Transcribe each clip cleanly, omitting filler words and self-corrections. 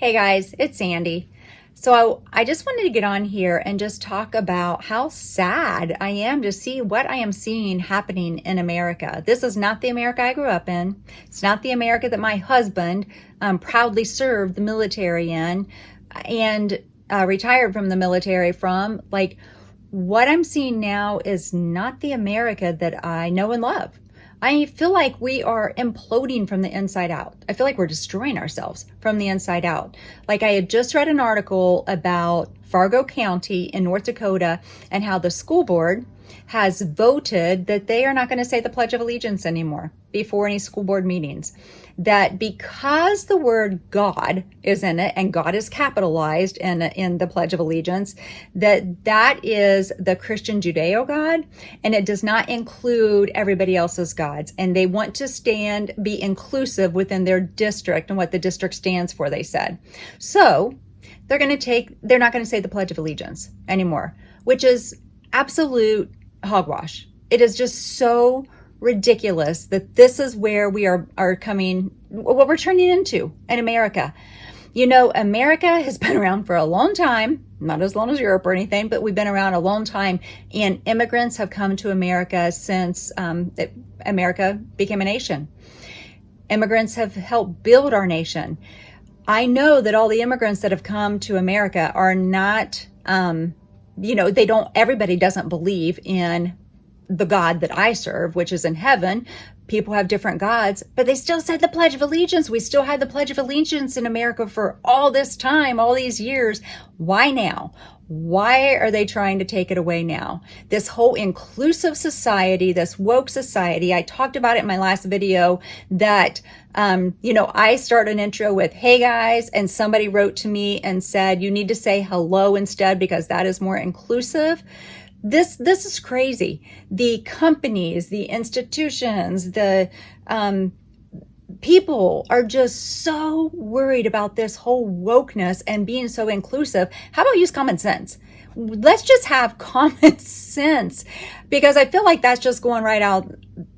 Hey guys, it's Sandy. So I just wanted to get on here and just talk about how sad I am to see what I am seeing happening in America. This is not the America I grew up in. It's not the America that my husband proudly served the military in and retired from the military from. Like, what I'm seeing now is not the America that I know and love. I feel like we are imploding from the inside out. I feel like we're destroying ourselves from the inside out. Like, I had just read an article about Fargo County in North Dakota and how the school board has voted that they are not going to say the Pledge of Allegiance anymore before any school board meetings. That because the word God is in it and God is capitalized in the Pledge of Allegiance, that is the Christian Judeo God, and it does not include everybody else's gods. And they want to be inclusive within their district and what the district stands for, they said. So they're not going to say the Pledge of Allegiance anymore, which is absolute hogwash. It is just so ridiculous that this is where we are coming, what we're turning into in America. You know, America has been around for a long time, not as long as Europe or anything, but we've been around a long time, and immigrants have come to America since America became a nation. Immigrants have helped build our nation. I know that all the immigrants that have come to America are not, everybody doesn't believe in the God that I serve, which is in heaven. People have different gods, but they still said the Pledge of Allegiance. We still had the Pledge of Allegiance in America for all this time, all these years. Why now? Why are they trying to take it away now? This whole inclusive society, this woke society, I talked about it in my last video that, I start an intro with, hey guys, and somebody wrote to me and said, you need to say hello instead because that is more inclusive. This is crazy. The companies, the institutions, the people are just so worried about this whole wokeness and being so inclusive. How about use common sense? Let's just have common sense, because I feel like that's just going right out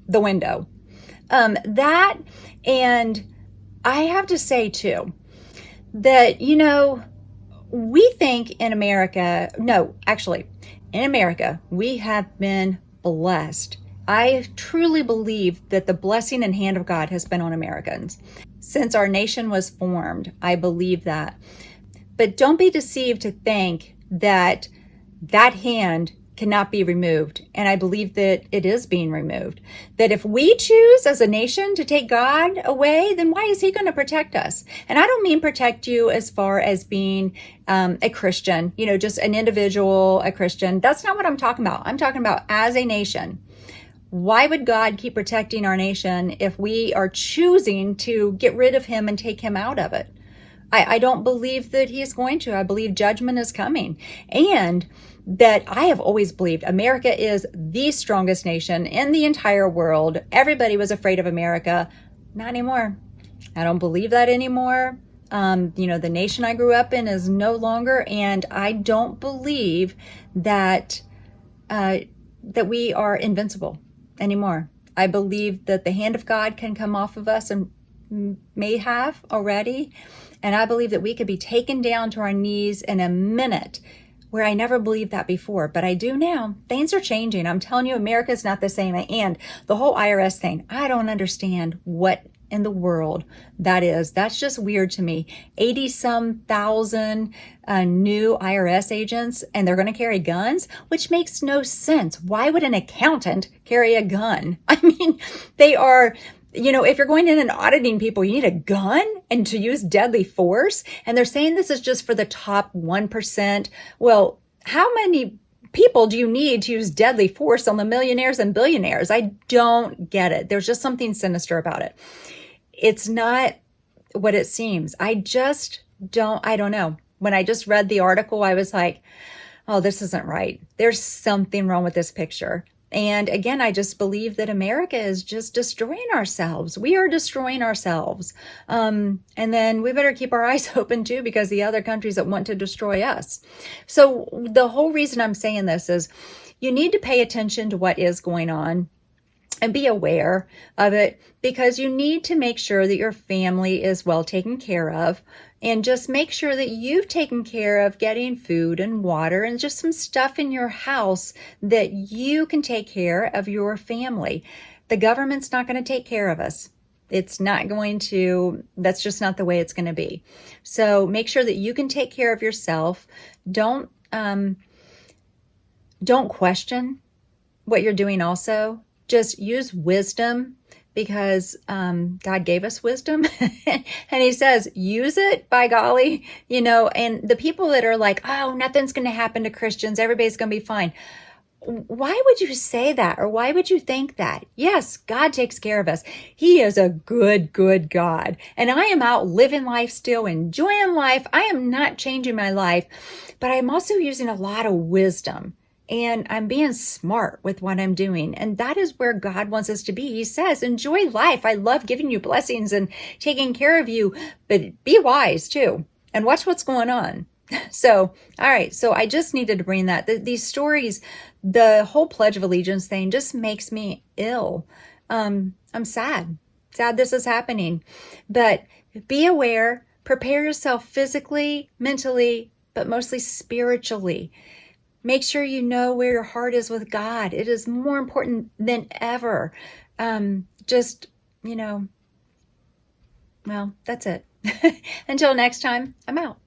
the window. That, and I have to say too, that, we think in America, in America, we have been blessed. I truly believe that the blessing and hand of God has been on Americans. Since our nation was formed, I believe that. But don't be deceived to think that that hand cannot be removed. And I believe that it is being removed. That if we choose as a nation to take God away, then why is he going to protect us? And I don't mean protect you as far as being a Christian, just an individual, a Christian. That's not what I'm talking about. I'm talking about as a nation. Why would God keep protecting our nation if we are choosing to get rid of him and take him out of it? I don't believe that he's going to. I believe judgment is coming. And that I have always believed America is the strongest nation in the entire world. Everybody was afraid of America. Not anymore. I don't believe that anymore. The nation I grew up in is no longer, and I don't believe that that we are invincible anymore. I believe that the hand of God can come off of us, and may have already. And I believe that we could be taken down to our knees in a minute, where I never believed that before, but I do now. Things are changing. I'm telling you, America's not the same. And the whole IRS thing, I don't understand what in the world that is. That's just weird to me. 80-some thousand new IRS agents, and they're going to carry guns, which makes no sense. Why would an accountant carry a gun? I mean, they are... if you're going in and auditing people, you need a gun and to use deadly force. And they're saying this is just for the top 1%. Well, how many people do you need to use deadly force on the millionaires and billionaires? I don't get it. There's just something sinister about it. It's not what it seems. I don't know. When I just read the article, I was like, oh, this isn't right. There's something wrong with this picture. And again, I just believe that America is just destroying ourselves. We are destroying ourselves. And then we better keep our eyes open too, because the other countries that want to destroy us. So the whole reason I'm saying this is you need to pay attention to what is going on and be aware of it, because you need to make sure that your family is well taken care of. And just make sure that you've taken care of getting food and water and just some stuff in your house that you can take care of your family. The government's not going to take care of us. It's not going to, that's just not the way it's going to be. So make sure that you can take care of yourself. Don't question what you're doing also. Just use wisdom, because God gave us wisdom and he says, use it, by golly, and the people that are like, oh, nothing's going to happen to Christians, everybody's going to be fine. Why would you say that? Or why would you think that? Yes, God takes care of us. He is a good, good God. And I am out living life still, enjoying life. I am not changing my life, but I'm also using a lot of wisdom. And I'm being smart with what I'm doing. And that is where God wants us to be. He says, enjoy life. I love giving you blessings and taking care of you, but be wise too. And watch what's going on. So, all right. So I just needed to bring that. These stories, the whole Pledge of Allegiance thing just makes me ill. I'm sad this is happening. But be aware, prepare yourself physically, mentally, but mostly spiritually. Make sure you know where your heart is with God. It is more important than ever. Well, that's it. Until next time, I'm out.